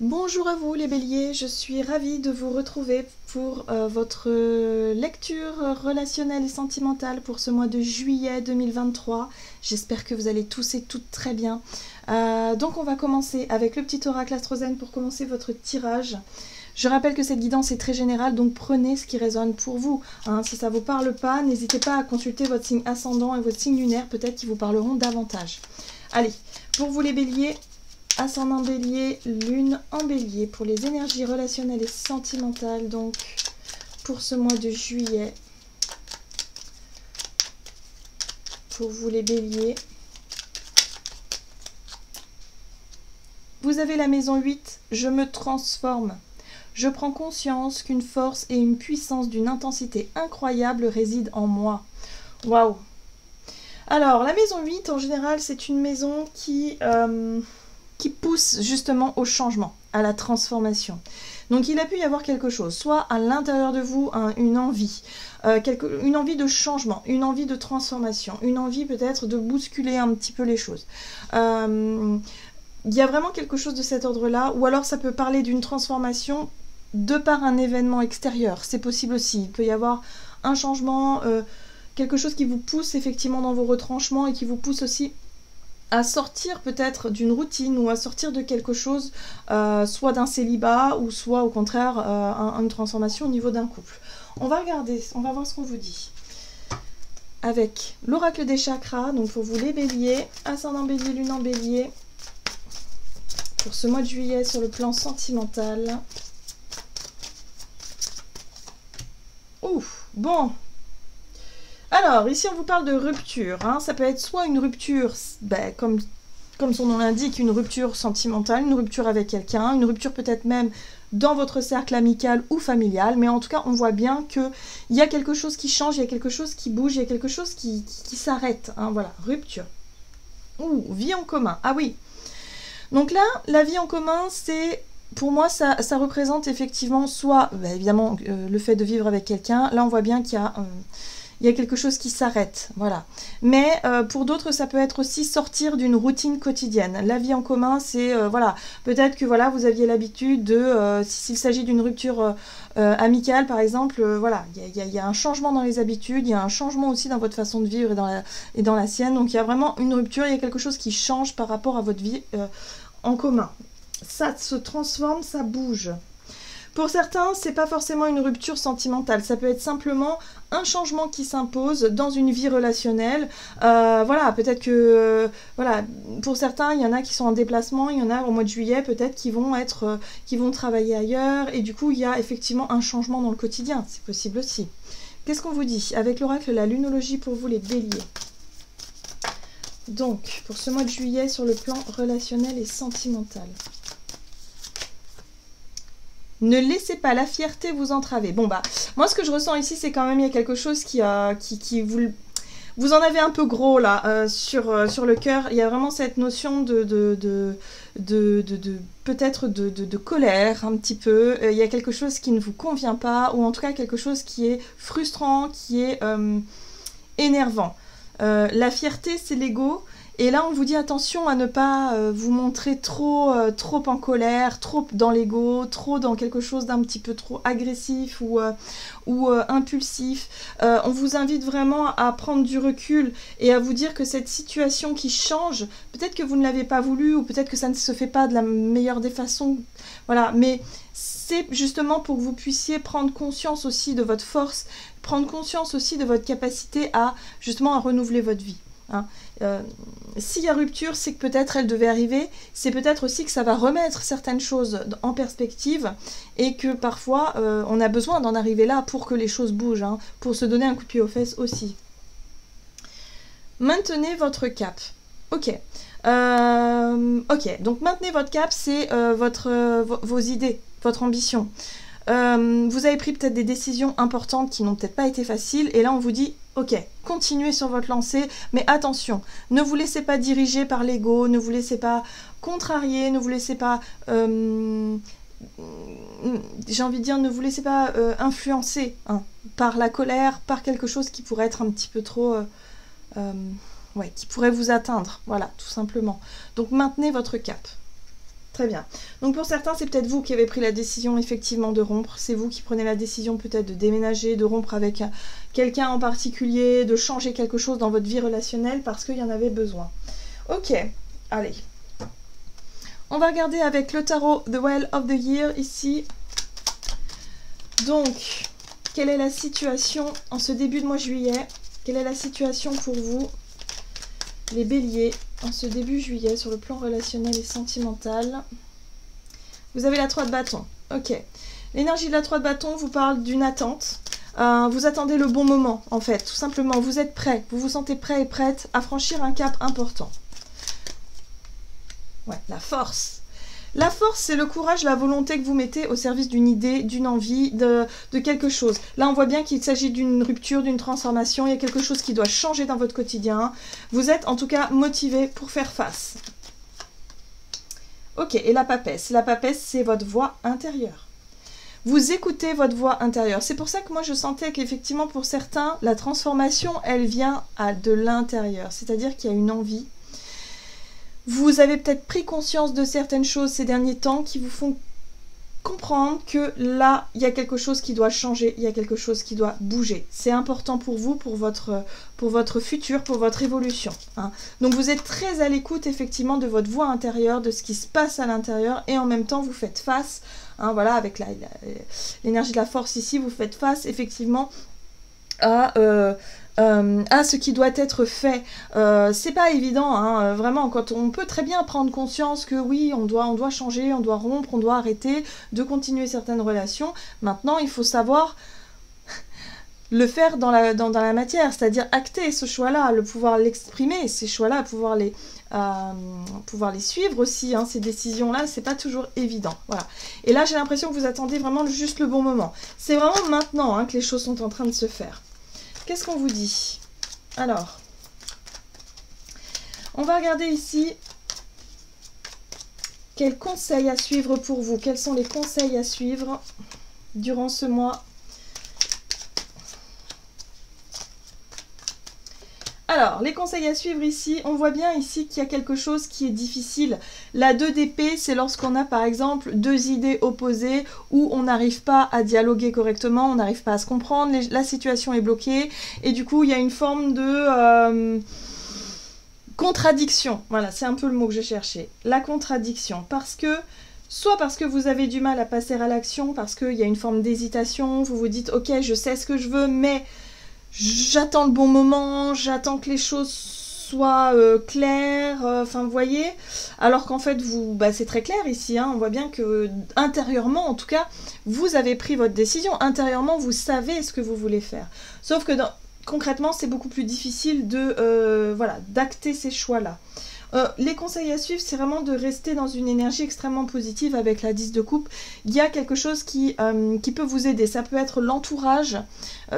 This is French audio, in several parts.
Bonjour à vous les béliers, je suis ravie de vous retrouver pour votre lecture relationnelle et sentimentale pour ce mois de juillet 2023. J'espère que vous allez tous et toutes très bien. Donc on va commencer avec le petit oracle astrozène pour commencer votre tirage. Je rappelle que cette guidance est très générale, donc prenez ce qui résonne pour vous. Si ça ne vous parle pas, n'hésitez pas à consulter votre signe ascendant et votre signe lunaire, peut-être qu'ils vous parleront davantage. Allez, pour vous les béliers, ascendant bélier, lune en bélier, pour les énergies relationnelles et sentimentales, donc pour ce mois de juillet. Pour vous les béliers, vous avez la maison 8, je me transforme. Je prends conscience qu'une force et une puissance d'une intensité incroyable résident en moi. Waouh! Alors, la maison 8, en général, c'est une maison qui pousse justement au changement, à la transformation. Donc il a pu y avoir quelque chose, soit à l'intérieur de vous, une envie de changement, une envie de transformation, une envie peut-être de bousculer un petit peu les choses. Il y a vraiment quelque chose de cet ordre-là, ou alors ça peut parler d'une transformation de par un événement extérieur, c'est possible aussi. Il peut y avoir un changement, quelque chose qui vous pousse effectivement dans vos retranchements et qui vous pousse aussi à sortir peut-être d'une routine ou à sortir de quelque chose, soit d'un célibat ou soit au contraire une transformation au niveau d'un couple. On va regarder, on va voir ce qu'on vous dit. Avec l'oracle des chakras, donc pour vous les béliers, ascendant bélier, lune en bélier, pour ce mois de juillet sur le plan sentimental. Ouf, bon. Alors, ici on vous parle de rupture, ça peut être soit une rupture, comme son nom l'indique, une rupture sentimentale, une rupture avec quelqu'un, une rupture peut-être même dans votre cercle amical ou familial, mais en tout cas on voit bien qu'il y a quelque chose qui change, il y a quelque chose qui bouge, il y a quelque chose qui s'arrête, voilà, rupture. Vie en commun, ah oui. Donc là, la vie en commun, c'est... Pour moi, ça représente effectivement soit, évidemment, le fait de vivre avec quelqu'un. Là, on voit bien qu'il y a quelque chose qui s'arrête, voilà. Mais pour d'autres, ça peut être aussi sortir d'une routine quotidienne. La vie en commun, c'est, voilà, peut-être que voilà, vous aviez l'habitude de, s'il s'agit d'une rupture amicale, par exemple, voilà, il y a un changement dans les habitudes, il y a un changement aussi dans votre façon de vivre et dans la sienne. Donc il y a vraiment une rupture, il y a quelque chose qui change par rapport à votre vie en commun. Ça se transforme, ça bouge. Pour certains, c'est pas forcément une rupture sentimentale, ça peut être simplement un changement qui s'impose dans une vie relationnelle. Voilà, peut-être que, voilà, pour certains, il y en a qui sont en déplacement, il y en a au mois de juillet, peut-être qui vont travailler ailleurs, et du coup, il y a effectivement un changement dans le quotidien, c'est possible aussi. Qu'est-ce qu'on vous dit avec l'oracle, la lunologie pour vous les béliers? Donc, pour ce mois de juillet, sur le plan relationnel et sentimental. Ne laissez pas la fierté vous entraver. Bon moi ce que je ressens ici, c'est quand même il y a quelque chose qui vous en avez un peu gros là sur le cœur. Il y a vraiment cette notion de peut-être de colère un petit peu. Il y a quelque chose qui ne vous convient pas, ou en tout cas quelque chose qui est frustrant, qui est énervant. La fierté, c'est l'ego. Et là, on vous dit attention à ne pas vous montrer trop en colère, trop dans l'ego, trop dans quelque chose d'un petit peu trop agressif ou impulsif. On vous invite vraiment à prendre du recul et à vous dire que cette situation qui change, peut-être que vous ne l'avez pas voulu ou peut-être que ça ne se fait pas de la meilleure des façons. Voilà, mais c'est justement pour que vous puissiez prendre conscience aussi de votre force, prendre conscience aussi de votre capacité à justement à renouveler votre vie. S'il y a rupture, c'est que peut-être elle devait arriver, c'est peut-être aussi que ça va remettre certaines choses en perspective et que parfois on a besoin d'en arriver là pour que les choses bougent, pour se donner un coup de pied aux fesses aussi. Maintenez votre cap. Ok. Ok, donc maintenez votre cap, c'est vos idées, votre ambition. Vous avez pris peut-être des décisions importantes qui n'ont peut-être pas été faciles, et là on vous dit ok, continuez sur votre lancée, mais attention, ne vous laissez pas diriger par l'ego, ne vous laissez pas contrarier, ne vous laissez pas j'ai envie de dire, ne vous laissez pas influencer par la colère, par quelque chose qui pourrait être un petit peu trop qui pourrait vous atteindre, voilà, tout simplement. Donc maintenez votre cap. Très bien. Donc pour certains, c'est peut-être vous qui avez pris la décision effectivement de rompre. C'est vous qui prenez la décision peut-être de déménager, de rompre avec quelqu'un en particulier, de changer quelque chose dans votre vie relationnelle parce qu'il y en avait besoin. Ok, allez. On va regarder avec le tarot The Well of the Year ici. Donc, quelle est la situation en ce début de mois de juillet? Quelle est la situation pour vous, les béliers, en ce début juillet, sur le plan relationnel et sentimental? Vous avez la 3 de bâton. Ok. L'énergie de la 3 de bâton vous parle d'une attente. Vous attendez le bon moment, en fait. Tout simplement, vous êtes prêt. Vous vous sentez prêt et prête à franchir un cap important. Ouais, la force. La force, c'est le courage, la volonté que vous mettez au service d'une idée, d'une envie, de quelque chose. Là, on voit bien qu'il s'agit d'une rupture, d'une transformation. Il y a quelque chose qui doit changer dans votre quotidien. Vous êtes en tout cas motivé pour faire face. Ok, et la papesse. La papesse, c'est votre voix intérieure. Vous écoutez votre voix intérieure. C'est pour ça que moi, je sentais qu'effectivement, pour certains, la transformation, elle vient de l'intérieur. C'est-à-dire qu'il y a une envie. Vous avez peut-être pris conscience de certaines choses ces derniers temps qui vous font comprendre que là, il y a quelque chose qui doit changer, il y a quelque chose qui doit bouger. C'est important pour vous, pour votre futur, pour votre évolution. Hein. Donc vous êtes très à l'écoute effectivement de votre voix intérieure, de ce qui se passe à l'intérieur et en même temps vous faites face, hein, voilà, avec l'énergie de la force ici, vous faites face effectivement à ce qui doit être fait. C'est pas évident, hein, vraiment, quand on peut très bien prendre conscience que oui, on doit changer, on doit rompre, on doit arrêter de continuer certaines relations. Maintenant, il faut savoir le faire dans la matière, c'est-à-dire acter ce choix-là, le pouvoir l'exprimer, ces choix-là, pouvoir les suivre aussi, hein, ces décisions-là, c'est pas toujours évident. Voilà. Et là, j'ai l'impression que vous attendez vraiment juste le bon moment. C'est vraiment maintenant, hein, que les choses sont en train de se faire. Qu'est-ce qu'on vous dit? Alors, on va regarder ici quels conseils à suivre pour vous. Quels sont les conseils à suivre durant ce mois? Alors, les conseils à suivre ici, on voit bien ici qu'il y a quelque chose qui est difficile. La 2 d'épée, c'est lorsqu'on a par exemple deux idées opposées où on n'arrive pas à dialoguer correctement, on n'arrive pas à se comprendre, la situation est bloquée et du coup il y a une forme de contradiction. Voilà, c'est un peu le mot que j'ai cherché. La contradiction, soit parce que vous avez du mal à passer à l'action, parce qu'il y a une forme d'hésitation, vous vous dites ok, je sais ce que je veux, mais j'attends le bon moment, j'attends que les choses soient claires, enfin vous voyez, alors qu'en fait c'est très clair ici, hein, on voit bien que intérieurement en tout cas, vous avez pris votre décision, intérieurement vous savez ce que vous voulez faire, sauf que concrètement c'est beaucoup plus difficile d'acter ces choix-là. Les conseils à suivre, c'est vraiment de rester dans une énergie extrêmement positive avec la 10 de coupe. Il y a quelque chose qui peut vous aider. Ça peut être l'entourage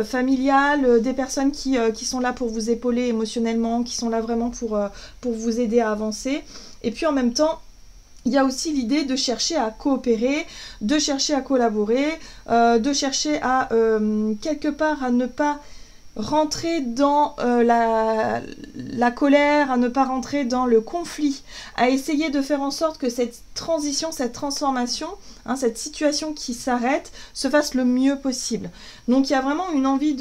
familial, des personnes qui sont là pour vous épauler émotionnellement, qui sont là vraiment pour vous aider à avancer. Et puis en même temps, il y a aussi l'idée de chercher à coopérer, de chercher à collaborer, de chercher à quelque part à ne pas rentrer dans la colère, à ne pas rentrer dans le conflit, à essayer de faire en sorte que cette transition, cette transformation, hein, cette situation qui s'arrête, se fasse le mieux possible. Donc il y a vraiment une envie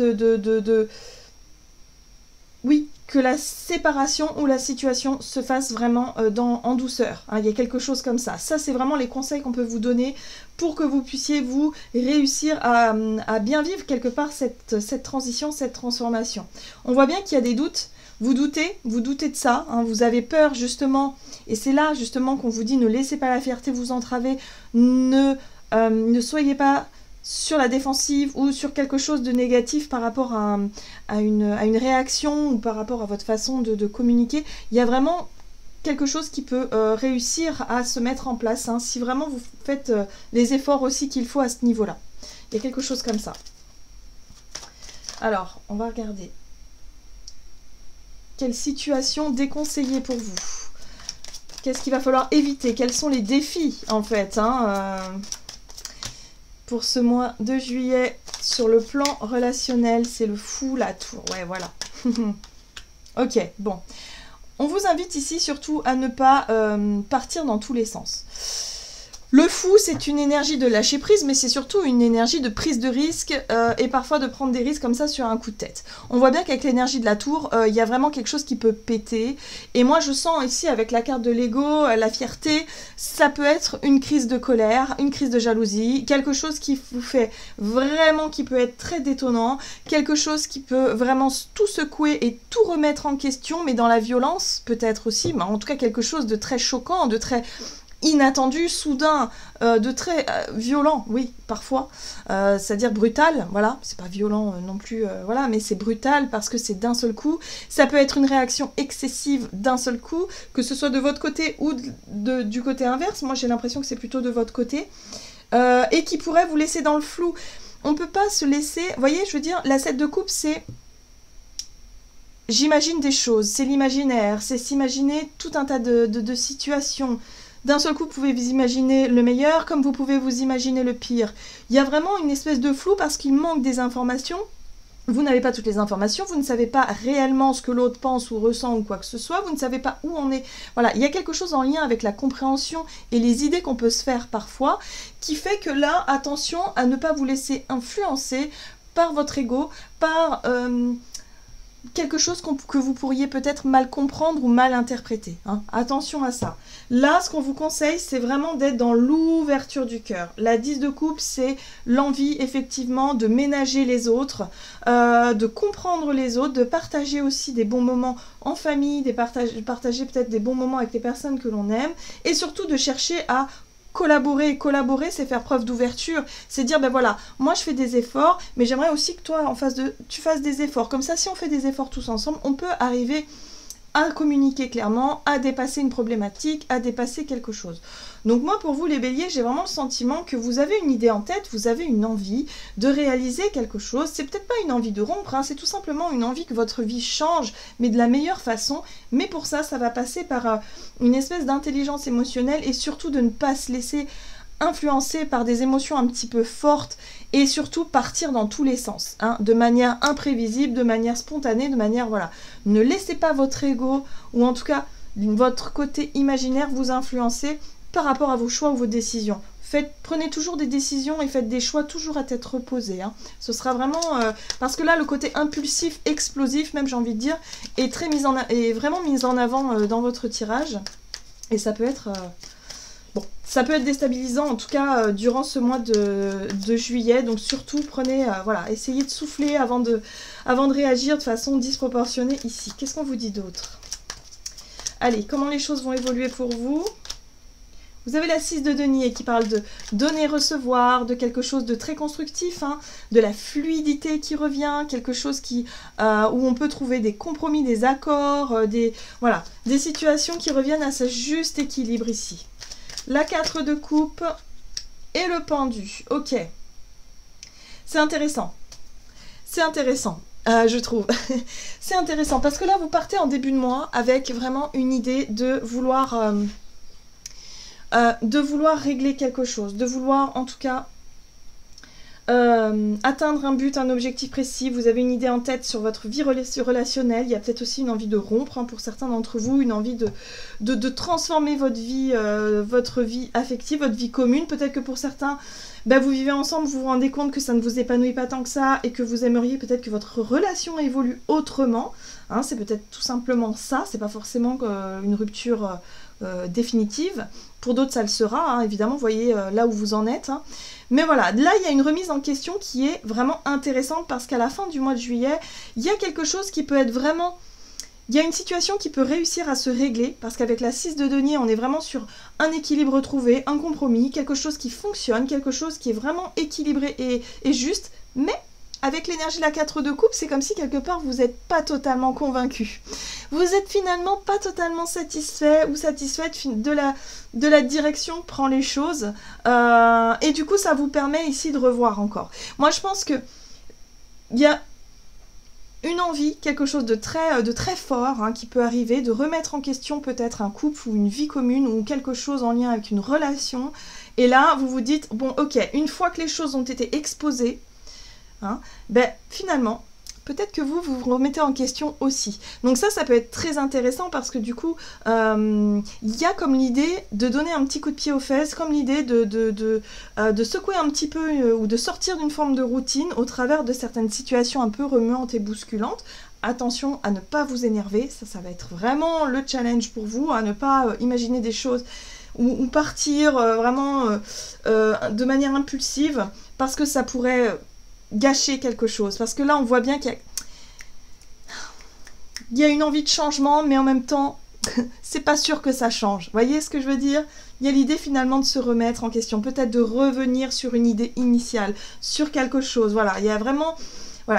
oui, que la séparation ou la situation se fasse vraiment en douceur. Hein, il y a quelque chose comme ça. Ça, c'est vraiment les conseils qu'on peut vous donner pour que vous puissiez vous réussir à bien vivre quelque part cette transition, cette transformation. On voit bien qu'il y a des doutes. Vous doutez de ça. Hein, vous avez peur justement. Et c'est là justement qu'on vous dit ne laissez pas la fierté vous entraver. Ne soyez pas sur la défensive ou sur quelque chose de négatif par rapport à une réaction ou par rapport à votre façon de communiquer. Il y a vraiment quelque chose qui peut réussir à se mettre en place, hein, si vraiment vous faites les efforts aussi qu'il faut à ce niveau-là. Il y a quelque chose comme ça. Alors, on va regarder. Quelle situation déconseillée pour vous? Qu'est-ce qu'il va falloir éviter? Quels sont les défis, en fait, pour ce mois de juillet, sur le plan relationnel? C'est le fou, la tour. Ouais, voilà. Ok, bon. On vous invite ici surtout à ne pas partir dans tous les sens. Le fou, c'est une énergie de lâcher prise, mais c'est surtout une énergie de prise de risque et parfois de prendre des risques comme ça sur un coup de tête. On voit bien qu'avec l'énergie de la tour, il y a vraiment quelque chose qui peut péter. Et moi, je sens ici, avec la carte de l'ego, la fierté, ça peut être une crise de colère, une crise de jalousie, quelque chose qui vous fait vraiment, qui peut être très détonnant, quelque chose qui peut vraiment tout secouer et tout remettre en question, mais dans la violence peut-être aussi, mais en tout cas quelque chose de très choquant, de très inattendu, soudain, de très violent, oui, parfois, c'est-à-dire brutal, voilà, c'est pas violent non plus, voilà, mais c'est brutal parce que c'est d'un seul coup, ça peut être une réaction excessive d'un seul coup, que ce soit de votre côté ou du côté inverse, moi j'ai l'impression que c'est plutôt de votre côté, et qui pourrait vous laisser dans le flou. On peut pas se laisser, vous voyez, je veux dire, la 7 de coupe, c'est j'imagine des choses, c'est l'imaginaire, c'est s'imaginer tout un tas de situations. D'un seul coup, vous pouvez vous imaginer le meilleur, comme vous pouvez vous imaginer le pire. Il y a vraiment une espèce de flou parce qu'il manque des informations. Vous n'avez pas toutes les informations, vous ne savez pas réellement ce que l'autre pense ou ressent ou quoi que ce soit, vous ne savez pas où on est. Voilà, il y a quelque chose en lien avec la compréhension et les idées qu'on peut se faire parfois, qui fait que là, attention à ne pas vous laisser influencer par votre ego, par quelque chose que vous pourriez peut-être mal comprendre ou mal interpréter. Hein. Attention à ça. Là, ce qu'on vous conseille, c'est vraiment d'être dans l'ouverture du cœur. La 10 de coupe, c'est l'envie, effectivement, de ménager les autres, de comprendre les autres, de partager aussi des bons moments en famille, de partager peut-être des bons moments avec les personnes que l'on aime, et surtout de chercher à collaborer. Collaborer, c'est faire preuve d'ouverture. C'est dire, ben voilà, moi je fais des efforts, mais j'aimerais aussi que toi, tu fasses des efforts. Comme ça, si on fait des efforts tous ensemble, on peut arriver à communiquer clairement, à dépasser une problématique, à dépasser quelque chose. Donc moi, pour vous les béliers, j'ai vraiment le sentiment que vous avez une idée en tête, vous avez une envie de réaliser quelque chose. C'est peut-être pas une envie de rompre, hein, c'est tout simplement une envie que votre vie change, mais de la meilleure façon. Mais pour ça, ça va passer par une espèce d'intelligence émotionnelle et surtout de ne pas se laisser influencer par des émotions un petit peu fortes et surtout partir dans tous les sens, hein, de manière imprévisible, de manière spontanée, de manière, voilà. Ne laissez pas votre ego, ou en tout cas votre côté imaginaire vous influencer par rapport à vos choix ou vos décisions. Prenez toujours des décisions et faites des choix toujours à tête reposée. Hein. Ce sera vraiment... parce que là, le côté impulsif, explosif, même j'ai envie de dire, est vraiment mis en avant dans votre tirage. Et ça peut être... Bon, ça peut être déstabilisant, en tout cas, durant ce mois de juillet. Donc surtout, prenez... voilà, essayez de souffler avant de réagir de façon disproportionnée ici. Qu'est-ce qu'on vous dit d'autre? Allez, comment les choses vont évoluer pour vous? Vous avez la 6 de denier qui parle de donner-recevoir, de quelque chose de très constructif, hein, de la fluidité qui revient, quelque chose où on peut trouver des compromis, des accords, voilà, des situations qui reviennent à ce juste équilibre ici. La 4 de coupe et le pendu. Ok. C'est intéressant. C'est intéressant. Je trouve. C'est intéressant parce que là, vous partez en début de mois avec vraiment une idée de vouloir régler quelque chose, de vouloir en tout cas atteindre un but, un objectif précis. Vous avez une idée en tête sur votre vie relationnelle. Il y a peut-être aussi une envie de rompre, hein, pour certains d'entre vous, une envie de transformer votre vie affective, votre vie commune. Peut-être que pour certains, ben, vous vivez ensemble, vous vous rendez compte que ça ne vous épanouit pas tant que ça et que vous aimeriez peut-être que votre relation évolue autrement. Hein, c'est peut-être tout simplement ça, c'est pas forcément une rupture définitive. Pour d'autres, ça le sera, hein, évidemment, vous voyez là où vous en êtes. Hein. Mais voilà, là, il y a une remise en question qui est vraiment intéressante parce qu'à la fin du mois de juillet, il y a quelque chose qui peut être vraiment... Il y a une situation qui peut réussir à se régler parce qu'avec la 6 de denier, on est vraiment sur un équilibre trouvé, un compromis, quelque chose qui fonctionne, quelque chose qui est vraiment équilibré et juste, mais... Avec l'énergie de la 4 de coupe, c'est comme si quelque part vous n'êtes pas totalement convaincu. Vous êtes finalement pas totalement satisfait ou satisfaite de la direction que prend les choses. Et du coup, ça vous permet ici de revoir encore. Moi, je pense que il y a une envie, quelque chose de très fort, hein, qui peut arriver, de remettre en question peut-être un couple ou une vie commune ou quelque chose en lien avec une relation. Et là, vous vous dites, bon, ok, une fois que les choses ont été exposées, hein, ben, finalement, peut-être que vous vous remettez en question aussi. Donc ça peut être très intéressant parce que du coup, il y a comme l'idée de donner un petit coup de pied aux fesses, comme l'idée de secouer un petit peu ou de sortir d'une forme de routine au travers de certaines situations un peu remuantes et bousculantes. Attention à ne pas vous énerver, ça va être vraiment le challenge pour vous, à ne pas imaginer des choses ou partir vraiment de manière impulsive parce que ça pourrait gâcher quelque chose. Parce que là, on voit bien qu'il y a une envie de changement, mais en même temps, c'est pas sûr que ça change. Vous voyez ce que je veux dire? Il y a l'idée finalement de se remettre en question, peut-être de revenir sur une idée initiale, sur quelque chose. Voilà, il y a vraiment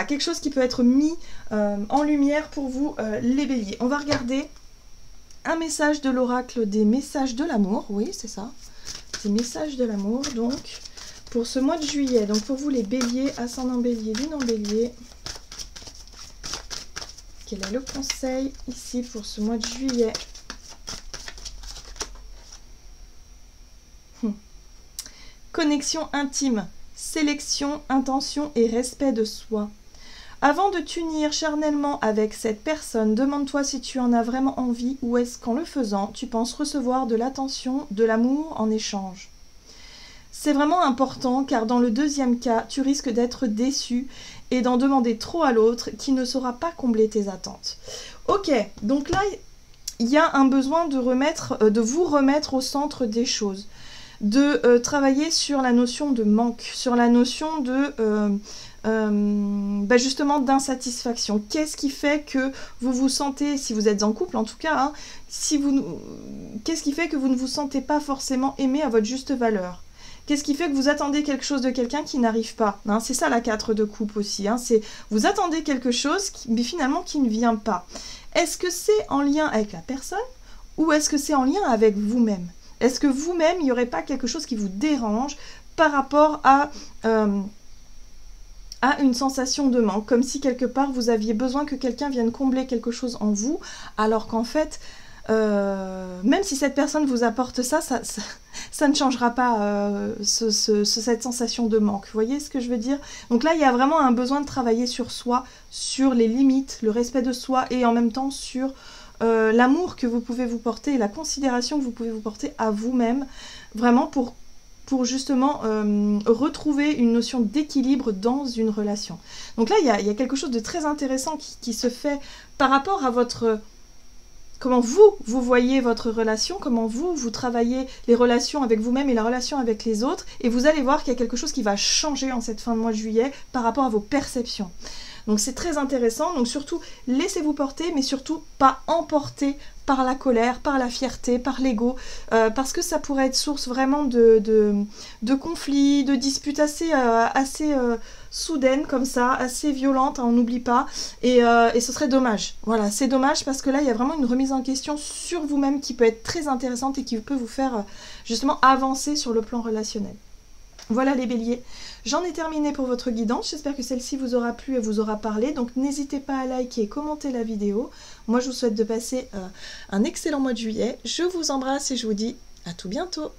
quelque chose qui peut être mis en lumière pour vous, les béliers. On va regarder un message de l'oracle des messages de l'amour. Oui, c'est ça. Des messages de l'amour, donc, pour ce mois de juillet. Donc, pour vous, les béliers, ascendant bélier, lune en bélier. Quel est le conseil ici pour ce mois de juillet? Connexion intime, sélection, intention et respect de soi. Avant de t'unir charnellement avec cette personne, demande-toi si tu en as vraiment envie ou est-ce qu'en le faisant, tu penses recevoir de l'attention, de l'amour en échange. C'est vraiment important car dans le deuxième cas, tu risques d'être déçu et d'en demander trop à l'autre qui ne saura pas combler tes attentes. Ok, donc là, il y a un besoin de vous remettre au centre des choses, de travailler sur la notion de manque, sur la notion de... justement d'insatisfaction. Qu'est-ce qui fait que vous vous sentez, si vous êtes en couple en tout cas, hein, qu'est-ce qui fait que vous ne vous sentez pas forcément aimé à votre juste valeur? Qu'est-ce qui fait que vous attendez quelque chose de quelqu'un qui n'arrive pas, hein? C'est ça la 4 de coupe aussi, hein, c'est vous attendez quelque chose mais finalement qui ne vient pas. Est-ce que c'est en lien avec la personne ou est-ce que c'est en lien avec vous-même? Est-ce que vous-même, il n'y aurait pas quelque chose qui vous dérange par rapport à une sensation de manque, comme si quelque part vous aviez besoin que quelqu'un vienne combler quelque chose en vous, alors qu'en fait, même si cette personne vous apporte ça ne changera pas cette sensation de manque. Vous voyez ce que je veux dire? Donc là, il y a vraiment un besoin de travailler sur soi, sur les limites, le respect de soi, et en même temps sur l'amour que vous pouvez vous porter, et la considération que vous pouvez vous porter à vous-même, vraiment pour justement retrouver une notion d'équilibre dans une relation. Donc là, il y a quelque chose de très intéressant qui se fait par rapport à comment vous voyez votre relation, comment vous travaillez les relations avec vous-même et la relation avec les autres, et vous allez voir qu'il y a quelque chose qui va changer en cette fin de mois de juillet par rapport à vos perceptions. Donc c'est très intéressant, donc surtout laissez-vous porter, mais surtout pas emporter par la colère, par la fierté, par l'ego, parce que ça pourrait être source vraiment de conflits, de disputes assez soudaines comme ça, assez violentes, hein, on n'oublie pas, et ce serait dommage. Voilà, c'est dommage parce que là, il y a vraiment une remise en question sur vous-même qui peut être très intéressante et qui peut vous faire justement avancer sur le plan relationnel. Voilà les béliers, j'en ai terminé pour votre guidance, j'espère que celle-ci vous aura plu et vous aura parlé, donc n'hésitez pas à liker et commenter la vidéo. Moi je vous souhaite de passer un excellent mois de juillet, je vous embrasse et je vous dis à tout bientôt.